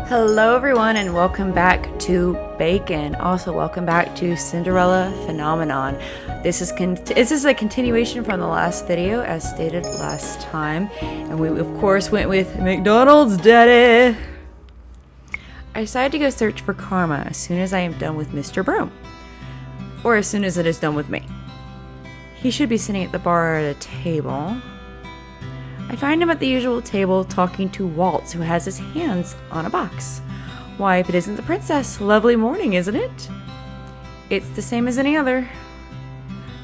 Hello everyone and welcome back to Bacon. Also welcome back to Cinderella Phenomenon. This is a continuation from the last video as stated last time. And we of course went with McDonald's Daddy. I decided to go search for Karma as soon as I am done with Mr. Broom. Or as soon as it is done with me. He should be sitting at the bar at a table. I find him at the usual table talking to Waltz, who has his hands on a box. Why, if it isn't the princess, lovely morning, isn't it? It's the same as any other.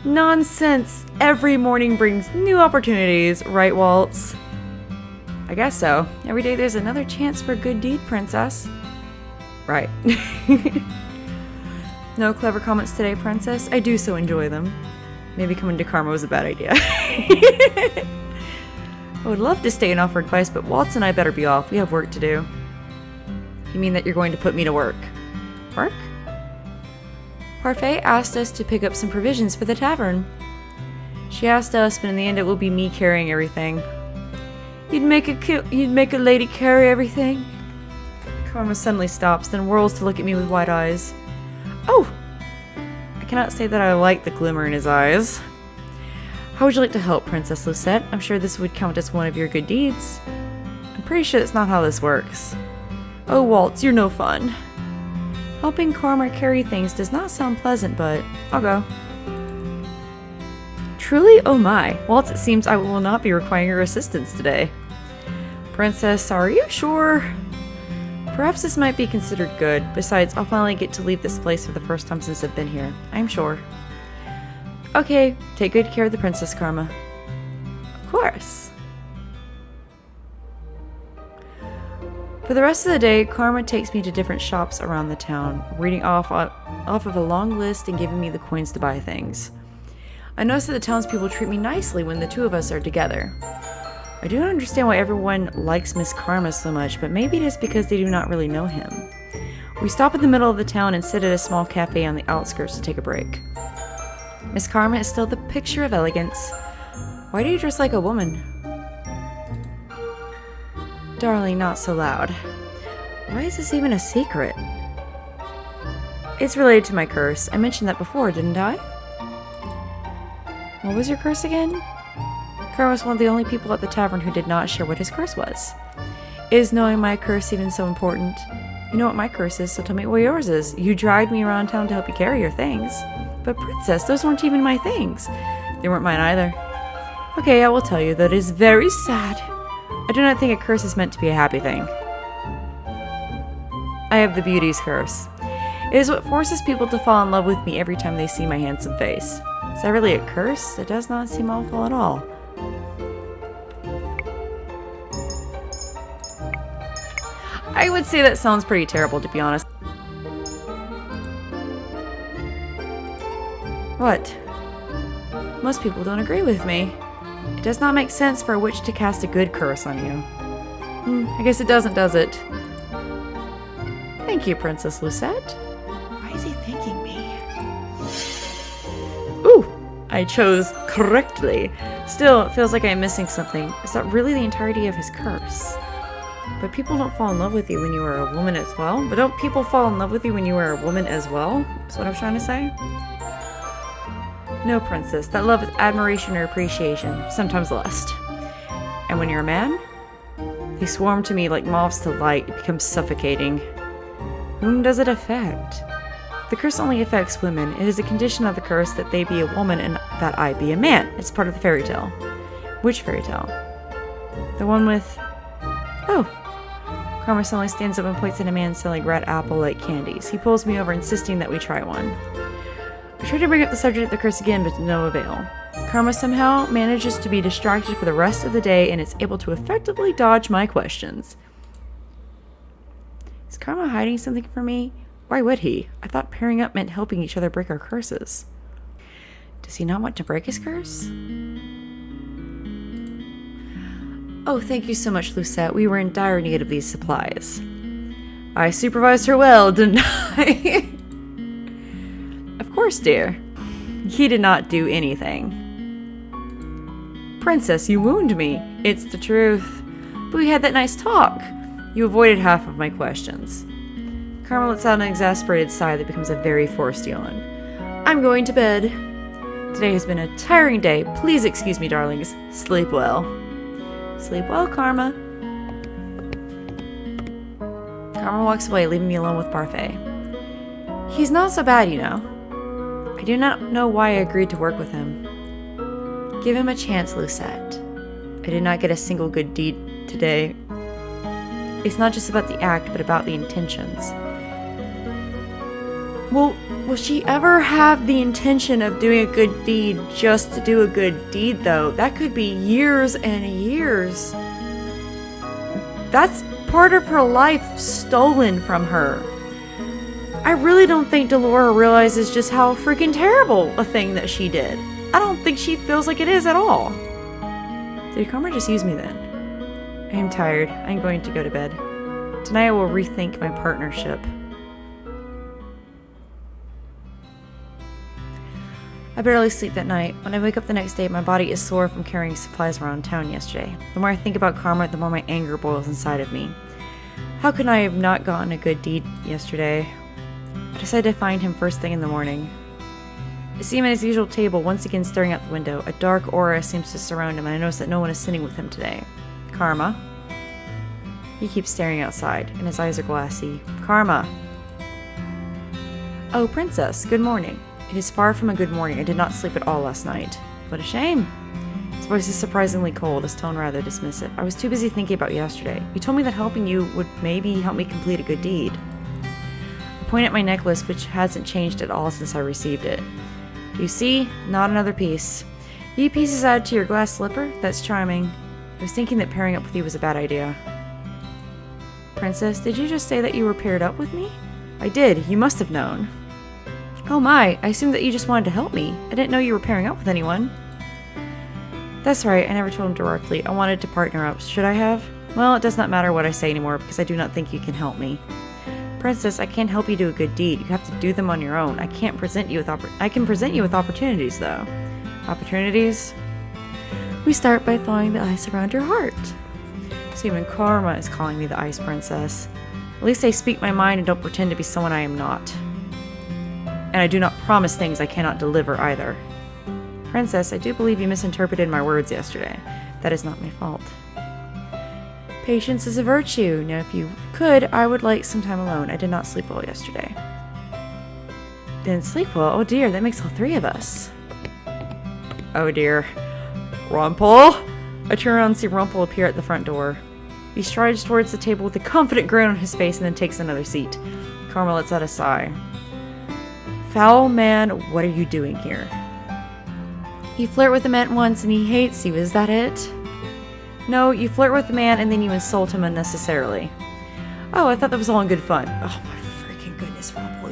Nonsense! Every morning brings new opportunities, right, Waltz? I guess so. Every day there's another chance for a good deed, princess. Right. No clever comments today, princess? I do so enjoy them. Maybe coming to Karma was a bad idea. I would love to stay and offer advice, but Waltz and I better be off. We have work to do. You mean that you're going to put me to work? Work? Parfait asked us to pick up some provisions for the tavern. She asked us, but in the end it will be me carrying everything. You'd make a lady carry everything? Karma suddenly stops, then whirls to look at me with wide eyes. Oh! I cannot say that I like the glimmer in his eyes. How would you like to help, Princess Lucette? I'm sure this would count as one of your good deeds. I'm pretty sure that's not how this works. Oh, Waltz, you're no fun. Helping Karma carry things does not sound pleasant, but I'll go. Truly? Oh my. Waltz, it seems I will not be requiring your assistance today. Princess, are you sure? Perhaps this might be considered good. Besides, I'll finally get to leave this place for the first time since I've been here. I'm sure. Okay, take good care of the Princess, Karma. Of course. For the rest of the day, Karma takes me to different shops around the town, reading off of a long list and giving me the coins to buy things. I notice that the townspeople treat me nicely when the two of us are together. I do not understand why everyone likes Miss Karma so much, but maybe it is because they do not really know him. We stop in the middle of the town and sit at a small cafe on the outskirts to take a break. Miss Karma is still the picture of elegance. Why do you dress like a woman? Darling, not so loud. Why is this even a secret? It's related to my curse. I mentioned that before, didn't I? What was your curse again? Karma was one of the only people at the tavern who did not share what his curse was. Is knowing my curse even so important? You know what my curse is, so tell me what yours is. You dragged me around town to help you carry your things. But Princess, those weren't even my things. They weren't mine either. Okay, I will tell you that it is very sad. I do not think a curse is meant to be a happy thing. I have the beauty's curse. It is what forces people to fall in love with me every time they see my handsome face. Is that really a curse? It does not seem awful at all. I would say that sounds pretty terrible, to be honest. What? Most people don't agree with me. It does not make sense for a witch to cast a good curse on you. I guess it doesn't, does it? Thank you, Princess Lucette. Why is he thanking me? Ooh! I chose correctly. Still, it feels like I'm missing something. Is that really the entirety of his curse? But people don't fall in love with you when you are a woman as well? But don't people fall in love with you when you are a woman as well? That's what I was trying to say. No, Princess. That love is admiration or appreciation, sometimes lust. And when you're a man, they swarm to me like moths to light. It becomes suffocating. Whom does it affect? The curse only affects women. It is a condition of the curse that they be a woman and that I be a man. It's part of the fairy tale. Which fairy tale? The one with... Oh! Karma suddenly stands up and points at a man selling red apple-like candies. He pulls me over, insisting that we try one. I try to bring up the subject of the curse again, but to no avail. Karma somehow manages to be distracted for the rest of the day and is able to effectively dodge my questions. Is Karma hiding something from me? Why would he? I thought pairing up meant helping each other break our curses. Does he not want to break his curse? Oh, thank you so much, Lucette. We were in dire need of these supplies. I supervised her well, didn't I? Of course, dear. He did not do anything. Princess, you wound me. It's the truth. But we had that nice talk. You avoided half of my questions. Karma lets out an exasperated sigh that becomes a very forced yawn. I'm going to bed. Today has been a tiring day. Please excuse me, darlings. Sleep well. Sleep well, Karma. Karma walks away, leaving me alone with Parfait. He's not so bad, you know. I do not know why I agreed to work with him. Give him a chance, Lucette. I did not get a single good deed today. It's not just about the act, but about the intentions. Well, will she ever have the intention of doing a good deed just to do a good deed, though? That could be years and years. That's part of her life stolen from her. I really don't think Delora realizes just how freaking terrible a thing that she did. I don't think she feels like it is at all. Did Karma just use me then? I am tired. I'm going to go to bed. Tonight I will rethink my partnership. I barely sleep that night. When I wake up the next day, my body is sore from carrying supplies around town yesterday. The more I think about Karma, the more my anger boils inside of me. How could I have not gotten a good deed yesterday? I decided to find him first thing in the morning. I see him at his usual table, once again staring out the window. A dark aura seems to surround him, and I notice that no one is sitting with him today. Karma. He keeps staring outside, and his eyes are glassy. Karma. Oh, Princess, good morning. It is far from a good morning. I did not sleep at all last night. What a shame. His voice is surprisingly cold, his tone rather dismissive. I was too busy thinking about yesterday. You told me that helping you would maybe help me complete a good deed. I point at my necklace, which hasn't changed at all since I received it. Do you see? Not another piece. You pieces added to your glass slipper? That's charming. I was thinking that pairing up with you was a bad idea. Princess, did you just say that you were paired up with me? I did. You must have known. Oh my, I assumed that you just wanted to help me. I didn't know you were pairing up with anyone. That's right, I never told him directly. I wanted to partner up. Should I have? Well, it does not matter what I say anymore because I do not think you can help me. Princess, I can't help you do a good deed. You have to do them on your own. I can present you with opportunities though. Opportunities? We start by thawing the ice around your heart. So even Karma is calling me the Ice Princess. At least I speak my mind and don't pretend to be someone I am not. And I do not promise things I cannot deliver either. Princess, I do believe you misinterpreted my words yesterday. That is not my fault. Patience is a virtue. Now, if you could, I would like some time alone. I did not sleep well yesterday. Didn't sleep well? Oh dear, that makes all three of us. Oh dear. Rumpel? I turn around and see Rumpel appear at the front door. He strides towards the table with a confident grin on his face and then takes another seat. Karma lets out a sigh. Foul man, what are you doing here? You flirt with a man once and he hates you, is that it? No, you flirt with a man and then you insult him unnecessarily. Oh, I thought that was all in good fun. Oh my freaking goodness, Rumpel,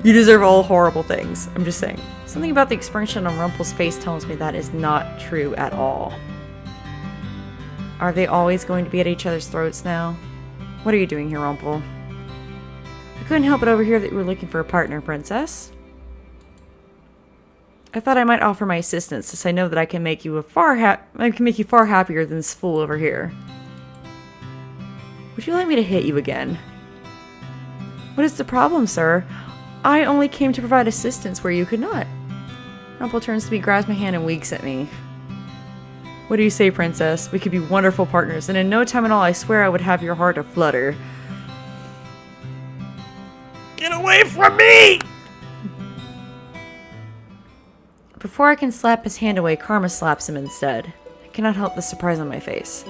you deserve all horrible things. I'm just saying. Something about the expression on Rumpel's face tells me that is not true at all. Are they always going to be at each other's throats now? What are you doing here, Rumpel? I couldn't help but overhear that you were looking for a partner, Princess. I thought I might offer my assistance, since I know that I can make you far happier than this fool over here. Would you like me to hit you again? What is the problem, sir? I only came to provide assistance where you could not. Rumpel turns to me, grabs my hand, and winks at me. What do you say, Princess? We could be wonderful partners, and in no time at all, I swear I would have your heart aflutter. Get away from me! Before I can slap his hand away, Karma slaps him instead. I cannot help the surprise on my face.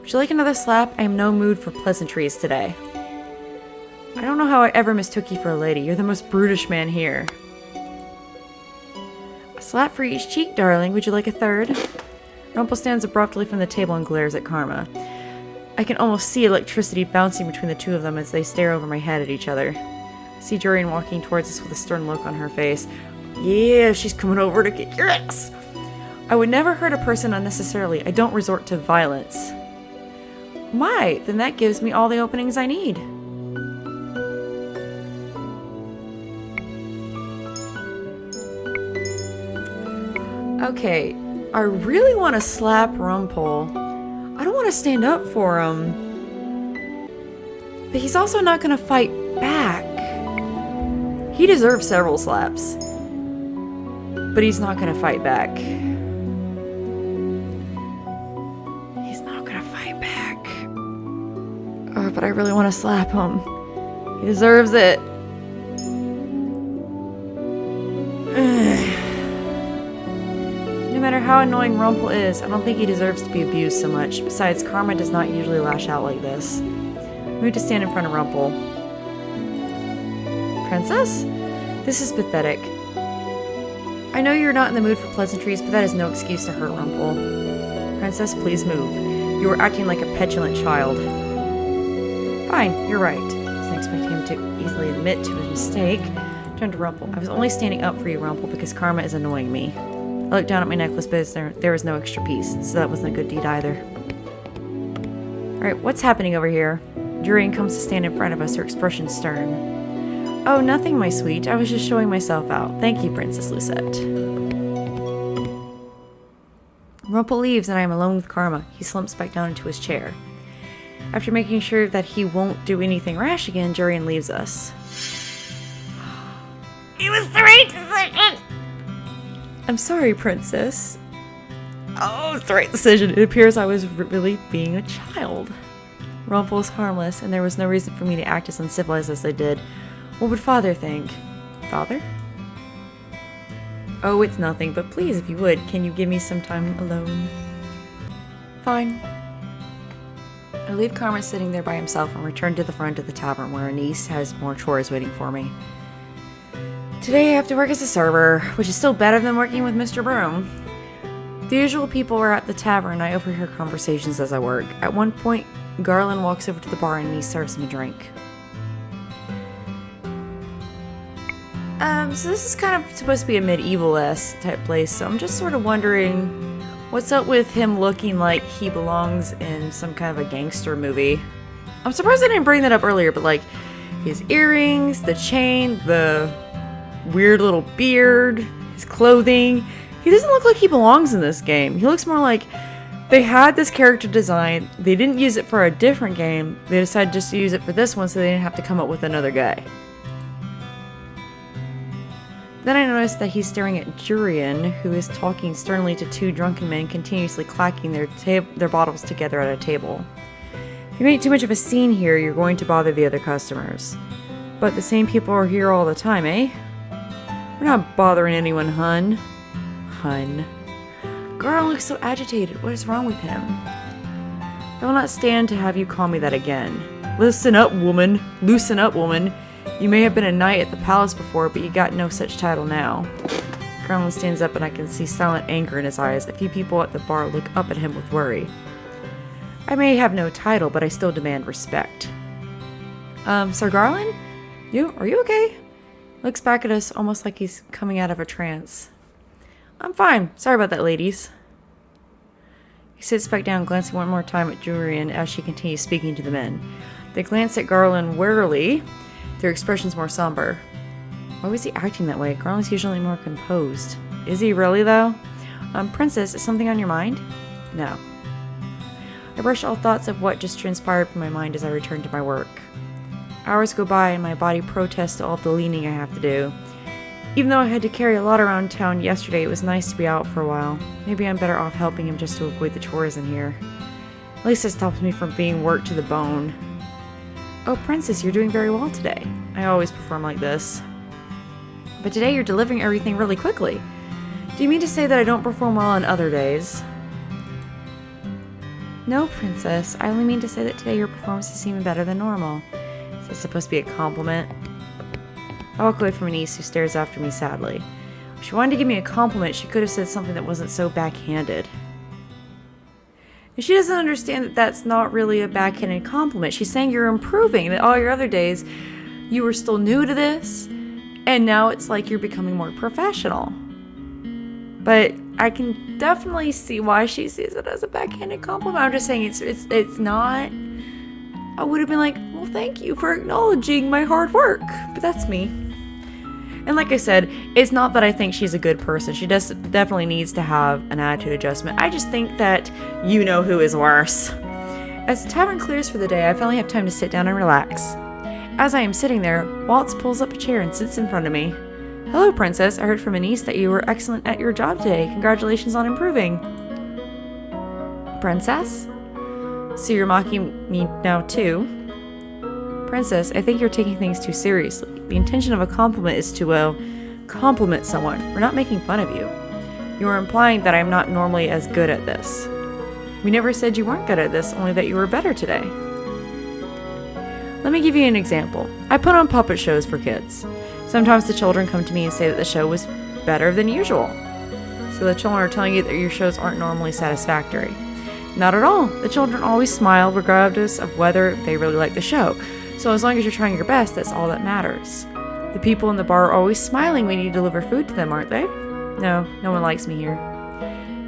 Would you like another slap? I am no mood for pleasantries today. I don't know how I ever mistook you for a lady. You're the most brutish man here. A slap for each cheek, darling. Would you like a third? Rumpel stands abruptly from the table and glares at Karma. I can almost see electricity bouncing between the two of them as they stare over my head at each other. I see Durian walking towards us with a stern look on her face. Yeah, she's coming over to kick your ass. I would never hurt a person unnecessarily. I don't resort to violence. My, then that gives me all the openings I need. Okay, I really want to slap Rumpel. I don't want to stand up for him. But he's also not gonna fight back. He deserves several slaps. But he's not gonna fight back. He's not gonna fight back. Oh, but I really want to slap him. He deserves it. No matter how annoying Rumpel is, I don't think he deserves to be abused so much. Besides, Karma does not usually lash out like this. Move to stand in front of Rumpel. Princess? This is pathetic. I know you're not in the mood for pleasantries, but that is no excuse to hurt Rumpel. Princess, please move. You are acting like a petulant child. Fine, you're right. I wasn't expecting him to easily admit to his mistake. Turn to Rumpel. I was only standing up for you, Rumpel, because Karma is annoying me. I looked down at my necklace, but there was no extra piece, so that wasn't a good deed either. Alright, what's happening over here? Jurian comes to stand in front of us, her expression stern. Oh, nothing, my sweet. I was just showing myself out. Thank you, Princess Lucette. Rumpel leaves, and I am alone with Karma. He slumps back down into his chair. After making sure that he won't do anything rash again, Jurian leaves us. It was the right decision! I'm sorry, Princess. Oh, it's the right decision. It appears I was really being a child. Rumpel is harmless, and there was no reason for me to act as uncivilized as I did. What would Father think? Father? Oh, it's nothing, but please, if you would, can you give me some time alone? Fine. I leave Karma sitting there by himself and return to the front of the tavern where Anise has more chores waiting for me. Today I have to work as a server, which is still better than working with Mr. Broom. The usual people are at the tavern and I overhear conversations as I work. At one point, Garland walks over to the bar and Anise serves him a drink. So this is kind of supposed to be a medieval-esque type place, so I'm just sort of wondering what's up with him looking like he belongs in some kind of a gangster movie. I'm surprised I didn't bring that up earlier, but like his earrings, the chain, the weird little beard, his clothing. He doesn't look like he belongs in this game. He looks more like they had this character design, they didn't use it for a different game, they decided just to use it for this one so they didn't have to come up with another guy. Then I noticed that he's staring at Jurian, who is talking sternly to two drunken men continuously clacking their bottles together at a table. If you make too much of a scene here, you're going to bother the other customers. But the same people are here all the time, eh? We're not bothering anyone, hun. Hun. Garl looks so agitated. What is wrong with him? I will not stand to have you call me that again. Listen up, woman. Loosen up, woman. You may have been a knight at the palace before, but you got no such title now. Garland stands up and I can see silent anger in his eyes. A few people at the bar look up at him with worry. I may have no title, but I still demand respect. Sir Garland? Are you okay? Looks back at us almost like he's coming out of a trance. I'm fine. Sorry about that, ladies. He sits back down, glancing one more time at Jurian as she continues speaking to the men. They glance at Garland warily, their expressions more somber. Why was he acting that way? Garland's usually more composed. Is he really, though? Princess, is something on your mind? No. I brush all thoughts of what just transpired from my mind as I return to my work. Hours go by and my body protests all of the leaning I have to do. Even though I had to carry a lot around town yesterday, it was nice to be out for a while. Maybe I'm better off helping him just to avoid the chores in here. At least it stops me from being worked to the bone. Oh, Princess, you're doing very well today. I always perform like this. But today you're delivering everything really quickly. Do you mean to say that I don't perform well on other days? No, Princess. I only mean to say that today your performances seem better than normal. Is this supposed to be a compliment? I walk away from Anise, who stares after me sadly. If she wanted to give me a compliment, she could have said something that wasn't so backhanded. And she doesn't understand that that's not really a backhanded compliment. She's saying you're improving, that all your other days you were still new to this, and now it's like you're becoming more professional. But I can definitely see why she sees it as a backhanded compliment. I'm just saying it's not. I would have been like, well, thank you for acknowledging my hard work. But that's me. And like I said, it's not that I think she's a good person. She definitely needs to have an attitude adjustment. I just think that you know who is worse. As the tavern clears for the day, I finally have time to sit down and relax. As I am sitting there, Waltz pulls up a chair and sits in front of me. Hello, Princess. I heard from Anise that you were excellent at your job today. Congratulations on improving. Princess? So you're mocking me now too? Princess, I think you're taking things too seriously. The intention of a compliment is to, well, compliment someone. We're not making fun of you. You are implying that I'm not normally as good at this. We never said you weren't good at this, only that you were better today. Let me give you an example. I put on puppet shows for kids. Sometimes the children come to me and say that the show was better than usual. So the children are telling you that your shows aren't normally satisfactory. Not at all. The children always smile regardless of whether they really like the show. So as long as you're trying your best, that's all that matters. The people in the bar are always smiling when you deliver food to them, aren't they? No, no one likes me here.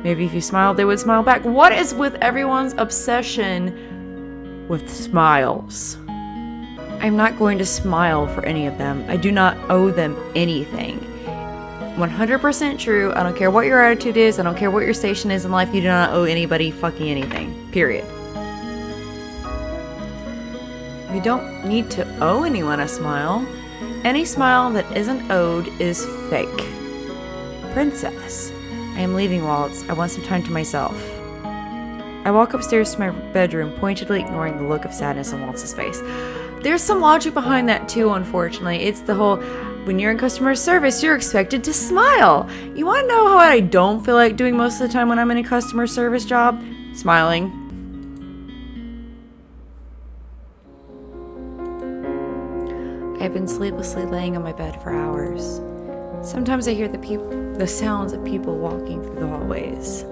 Maybe if you smiled, they would smile back. What is with everyone's obsession with smiles? I'm not going to smile for any of them. I do not owe them anything. 100% true. I don't care what your attitude is. I don't care what your station is in life. You do not owe anybody fucking anything. Period. You don't need to owe anyone a smile. Any smile that isn't owed is fake. Princess, I am leaving, Waltz. I want some time to myself. I walk upstairs to my bedroom, pointedly ignoring the look of sadness on Waltz's face. There's some logic behind that too, unfortunately. It's the whole, when you're in customer service, you're expected to smile. You want to know how I don't feel like doing most of the time when I'm in a customer service job? Smiling. I've been sleeplessly laying on my bed for hours. Sometimes I hear the sounds of people walking through the hallways.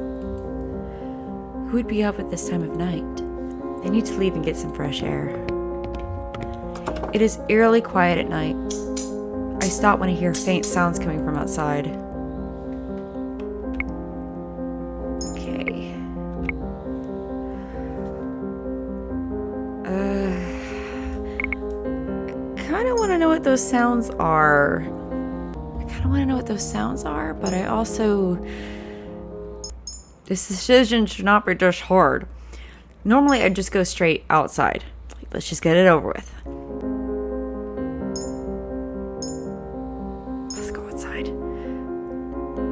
Who would be up at this time of night? I need to leave and get some fresh air. It is eerily quiet at night. I stop when I hear faint sounds coming from outside. Okay. I kind of want to know what those sounds are. But I also... This decision should not be just hard. Normally, I'd just go straight outside. Like, let's just get it over with. Let's go outside.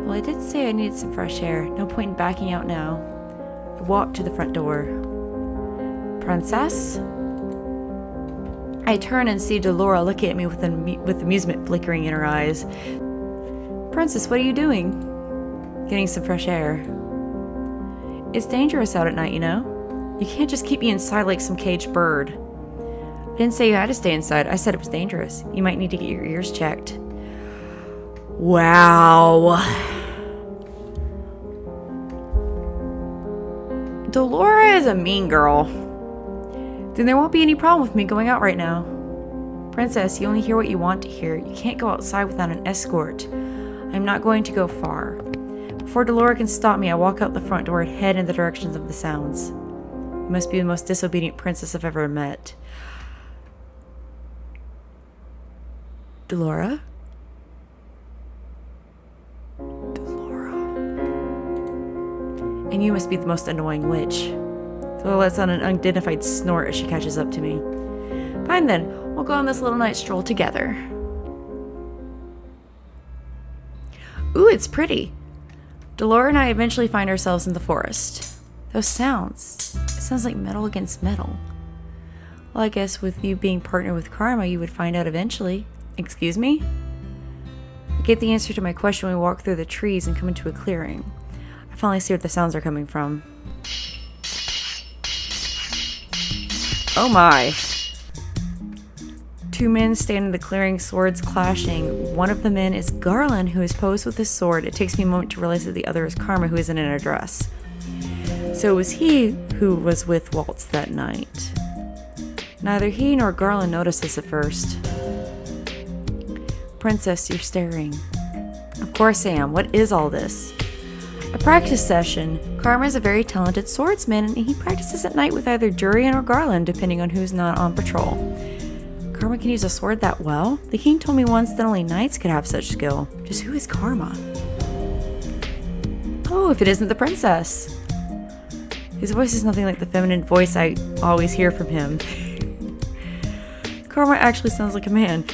Well, I did say I needed some fresh air. No point in backing out now. I walked to the front door. Princess? I turn and see Delora looking at me with amusement flickering in her eyes. Princess, what are you doing? Getting some fresh air. It's dangerous out at night, you know? You can't just keep me inside like some caged bird. I didn't say you had to stay inside. I said it was dangerous. You might need to get your ears checked. Wow. Delora is a mean girl. Then there won't be any problem with me going out right now. Princess, you only hear what you want to hear. You can't go outside without an escort. I'm not going to go far. Before Delora can stop me, I walk out the front door and head in the directions of the sounds. You must be the most disobedient princess I've ever met. Delora? Delora. And you must be the most annoying witch. Delora lets out an undignified snort as she catches up to me. Fine then, we'll go on this little night stroll together. Ooh, it's pretty. Delora and I eventually find ourselves in the forest. Those sounds. It sounds like metal against metal. Well, I guess with you being partnered with Karma, you would find out eventually. Excuse me? I get the answer to my question when we walk through the trees and come into a clearing. I finally see where the sounds are coming from. Oh my. Two men stand in the clearing, swords clashing. One of the men is Garland, who is posed with his sword. It takes me a moment to realize that the other is Karma, who isn't in a dress. So it was he who was with Waltz that night. Neither he nor Garland noticed this at first. Princess, you're staring. Of course I am. What is all this? A practice session. Karma is a very talented swordsman, and he practices at night with either Durian or Garland, depending on who's not on patrol. Karma can use a sword that well? The king told me once that only knights could have such skill. Just who is Karma? Oh, if it isn't the princess. His voice is nothing like the feminine voice I always hear from him. Karma actually sounds like a man.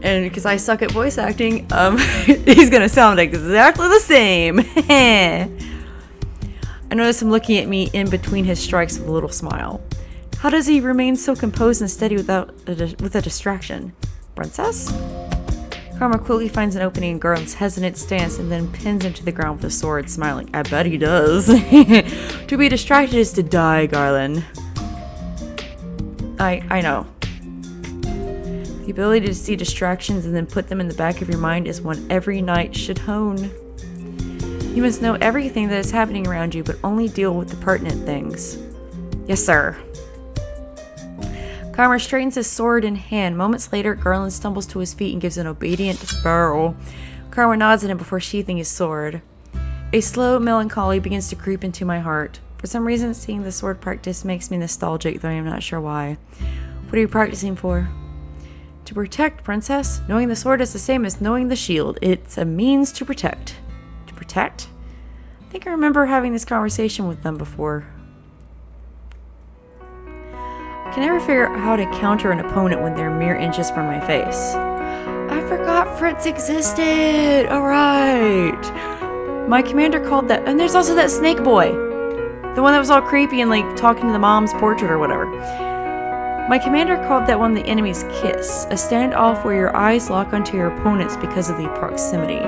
And because I suck at voice acting, he's gonna sound exactly the same. I notice him looking at me in between his strikes with a little smile. How does he remain so composed and steady with a distraction? Princess? Karma quickly finds an opening in Garland's hesitant stance and then pins him to the ground with a sword, smiling. I bet he does. To be distracted is to die, Garland. I know. The ability to see distractions and then put them in the back of your mind is one every knight should hone. You must know everything that is happening around you, but only deal with the pertinent things. Yes, sir. Karma straightens his sword in hand. Moments later, Garland stumbles to his feet and gives an obedient bow. Karma nods at him before sheathing his sword. A slow melancholy begins to creep into my heart. For some reason, seeing the sword practice makes me nostalgic, though I am not sure why. What are you practicing for? To protect, princess. Knowing the sword is the same as knowing the shield. It's a means to protect. To protect? I think I remember having this conversation with them before. I can never figure out how to counter an opponent when they're mere inches from my face. I forgot Fritz existed! Alright! My commander called that, and there's also that snake boy! The one that was all creepy and like talking to the mom's portrait or whatever. My commander called that one the enemy's kiss, a standoff where your eyes lock onto your opponents because of the proximity.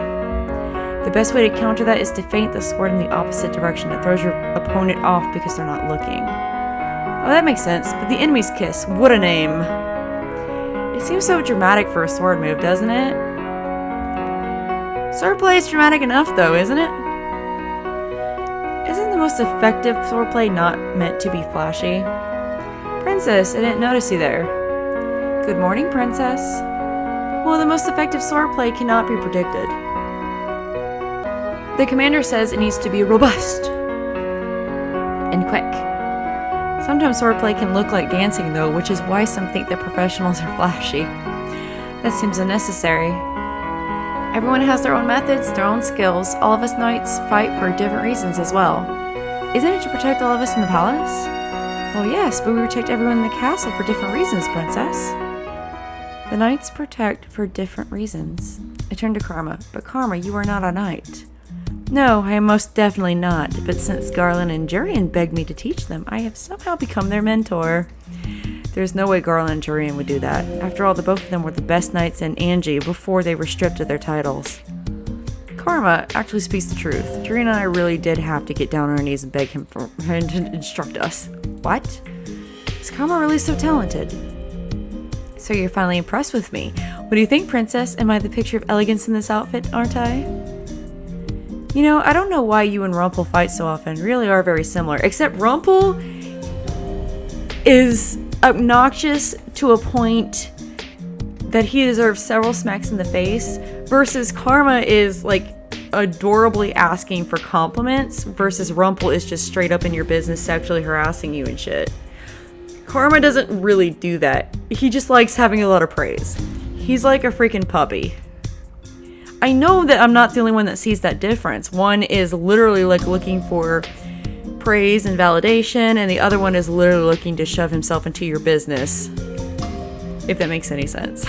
The best way to counter that is to feint the sword in the opposite direction. It throws your opponent off because they're not looking. Oh, that makes sense, but the enemy's kiss, what a name. It seems so dramatic for a sword move, doesn't it? Swordplay is dramatic enough, though, isn't it? Isn't the most effective swordplay not meant to be flashy? Princess, I didn't notice you there. Good morning, princess. Well, the most effective swordplay cannot be predicted. The commander says it needs to be robust and quick. Sometimes swordplay can look like dancing, though, which is why some think that professionals are flashy. That seems unnecessary. Everyone has their own methods, their own skills. All of us knights fight for different reasons as well. Isn't it to protect all of us in the palace? Well, yes, but we protect everyone in the castle for different reasons, princess. The knights protect for different reasons. I turn to Karma. But Karma, you are not a knight. No, I am most definitely not, but since Garland and Jurian begged me to teach them, I have somehow become their mentor. There's no way Garland and Jurian would do that. After all, the both of them were the best knights in Angie before they were stripped of their titles. Karma actually speaks the truth. Jurian and I really did have to get down on our knees and beg him for him to instruct us. What? Is Karma really so talented? So you're finally impressed with me. What do you think, princess? Am I the picture of elegance in this outfit, aren't I? You know, I don't know why you and Rumpel fight so often. Really are very similar. Except Rumpel is obnoxious to a point that he deserves several smacks in the face, versus Karma is like adorably asking for compliments, versus Rumpel is just straight up in your business sexually harassing you and shit. Karma doesn't really do that. He just likes having a lot of praise. He's like a freaking puppy. I know that I'm not the only one that sees that difference. One is literally like looking for praise and validation, and the other one is literally looking to shove himself into your business. If that makes any sense.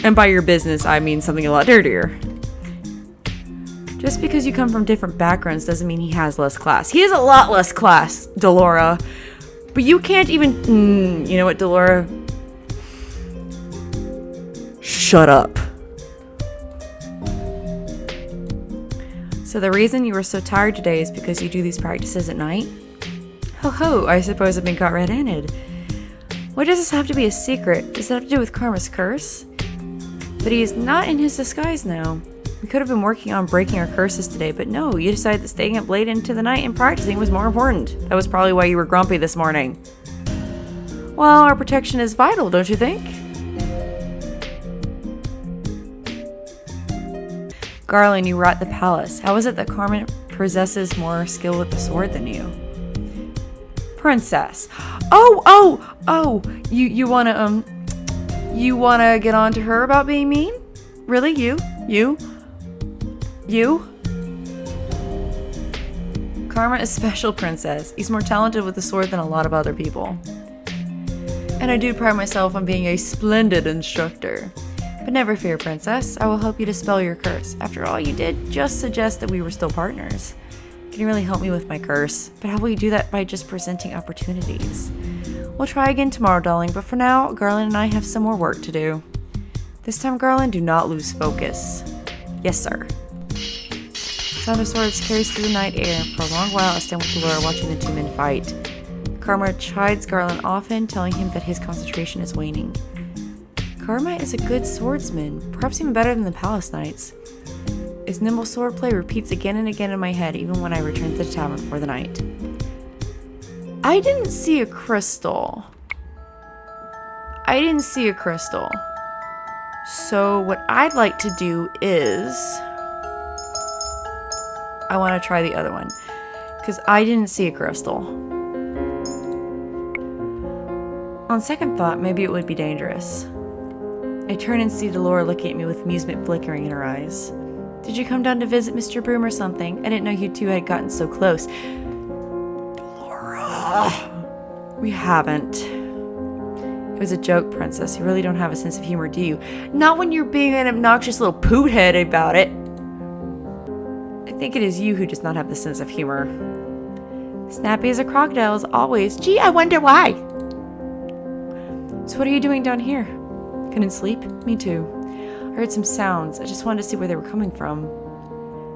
And by your business, I mean something a lot dirtier. Just because you come from different backgrounds doesn't mean he has less class. He has a lot less class, Delora. But you can't even... you know what, Delora? Shut up. So the reason you were so tired today is because you do these practices at night? Ho ho, I suppose I've been caught red-handed. Why does this have to be a secret? Does it have to do with Karma's curse? But he is not in his disguise now. We could have been working on breaking our curses today, but no, you decided that staying up late into the night and practicing was more important. That was probably why you were grumpy this morning. Well, our protection is vital, don't you think? Garland, you were at the palace. How is it that Carmen possesses more skill with the sword than you? Princess. Oh! You wanna get on to her about being mean? Really? You? Karma is special, princess. He's more talented with the sword than a lot of other people. And I do pride myself on being a splendid instructor. But never fear, princess. I will help you dispel your curse. After all, you did just suggest that we were still partners. Can you really help me with my curse? But how will you do that by just presenting opportunities? We'll try again tomorrow, darling, but for now, Garland and I have some more work to do. This time, Garland, do not lose focus. Yes, sir. Sound of swords carries through the night air, and for a long while I stand with Delora watching the two men fight. Karma chides Garland often, telling him that his concentration is waning. Karma is a good swordsman, perhaps even better than the Palace Knights. His nimble swordplay repeats again and again in my head, even when I return to the tavern for the night. I didn't see a crystal. So what I'd like to do is... I want to try the other one, because I didn't see a crystal. On second thought, maybe it would be dangerous. I turn and see Delora looking at me with amusement flickering in her eyes. Did you come down to visit Mr. Broom or something? I didn't know you two had gotten so close. Delora! We haven't. It was a joke, princess. You really don't have a sense of humor, do you? Not when you're being an obnoxious little poothead about it. I think it is you who does not have the sense of humor. Snappy as a crocodile as always. Gee, I wonder why. So what are you doing down here? Couldn't sleep? Me too. I heard some sounds. I just wanted to see where they were coming from.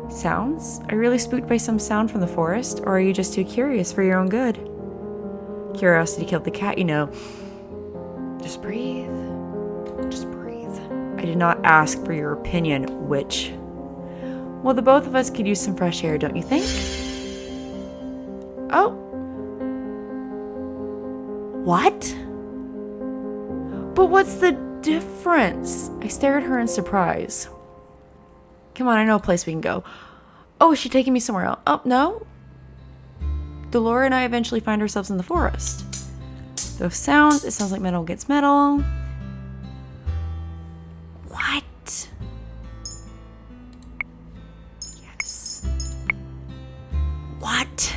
Sounds? Are you really spooked by some sound from the forest? Or are you just too curious for your own good? Curiosity killed the cat, you know. Just breathe. Just breathe. I did not ask for your opinion, witch. Well, the both of us could use some fresh air, don't you think? Oh. What? But what's the difference? I stare at her in surprise. Come on, I know a place we can go. Oh, is she taking me somewhere else? Oh, no? Delora and I eventually find ourselves in the forest. Those sounds, it sounds like metal gets metal. What? Yes. What?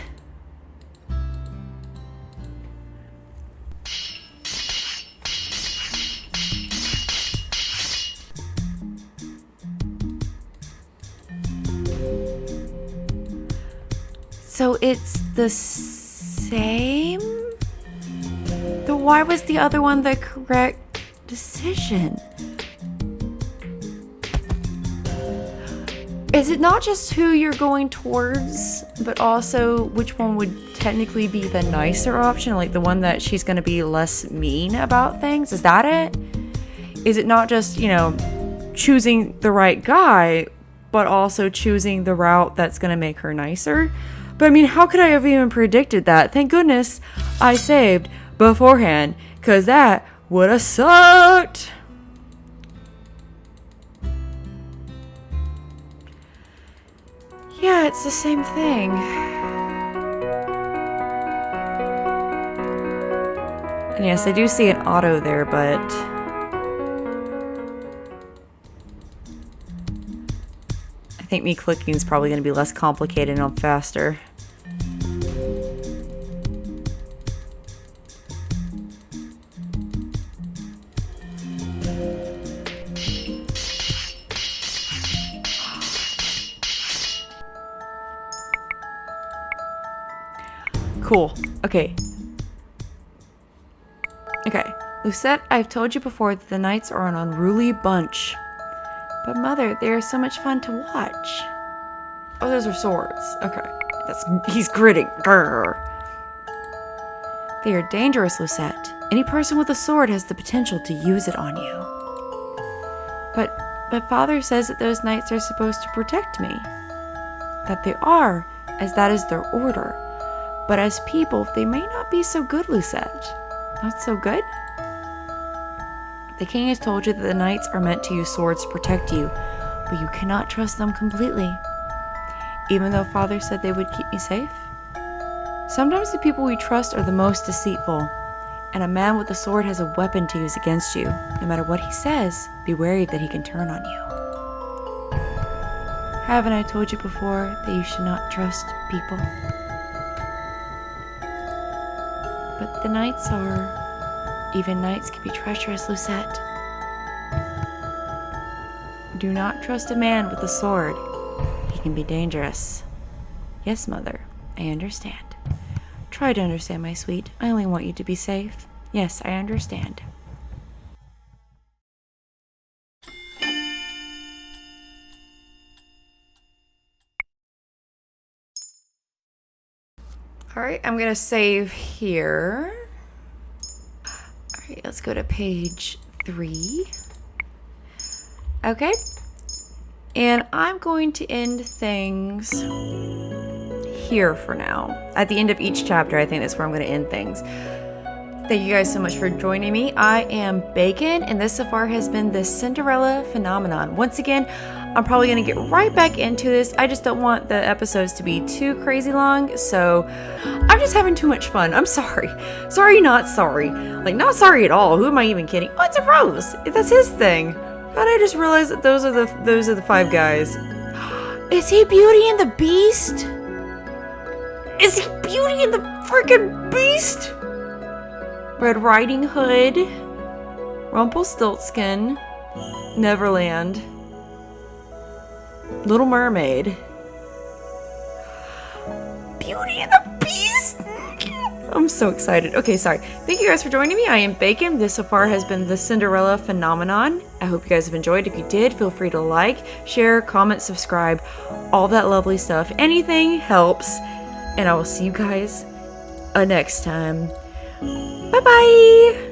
So it's the same? Then why was the other one the correct decision? Is it not just who you're going towards, but also which one would technically be the nicer option? Like the one that she's going to be less mean about things? Is that it? Is it not just, you know, choosing the right guy, but also choosing the route that's going to make her nicer? But I mean, how could I have even predicted that? Thank goodness I saved beforehand, because that would have sucked. Yeah, it's the same thing. And yes, I do see an auto there, but... I think me clicking is probably going to be less complicated and faster. Cool. Okay. Lucette, I've told you before that the knights are an unruly bunch. But mother, they are so much fun to watch. Oh, those are swords. Okay. He's gritting. Grr. They are dangerous, Lucette. Any person with a sword has the potential to use it on you. But father says that those knights are supposed to protect me. That they are, as that is their order. But as people, they may not be so good, Lucette. Not so good? The king has told you that the knights are meant to use swords to protect you, but you cannot trust them completely. Even though father said they would keep me safe? Sometimes the people we trust are the most deceitful, and a man with a sword has a weapon to use against you. No matter what he says, be wary that he can turn on you. Haven't I told you before that you should not trust people? what the knights are. Even knights can be treacherous, Lucette. Do not trust a man with a sword. He can be dangerous. Yes, Mother, I understand. Try to understand, my sweet. I only want you to be safe. Yes, I understand. Alright, I'm gonna save here. Alright, let's go to page 3. Okay. And I'm going to end things here for now. At the end of each chapter, I think that's where I'm going to end things. Thank you guys so much for joining me. I am Bacon, and this so far has been the Cinderella phenomenon. Once again, I'm probably going to get right back into this. I just don't want the episodes to be too crazy long, so I'm just having too much fun. I'm sorry. Sorry, not sorry. Like, not sorry at all. Who am I even kidding? Oh, it's a rose. That's his thing. But I just realized that those are the 5 guys. Is he Beauty and the Beast? Is he Beauty and the freaking Beast? Red Riding Hood, Rumpelstiltskin, Neverland, Little Mermaid, Beauty and the Beast. I'm so excited. Okay, sorry. Thank you guys for joining me. I am Bacon. This so far has been the Cinderella phenomenon. I hope you guys have enjoyed. If you did, feel free to like, share, comment, subscribe, all that lovely stuff. Anything helps. And I will see you guys next time. Bye-bye!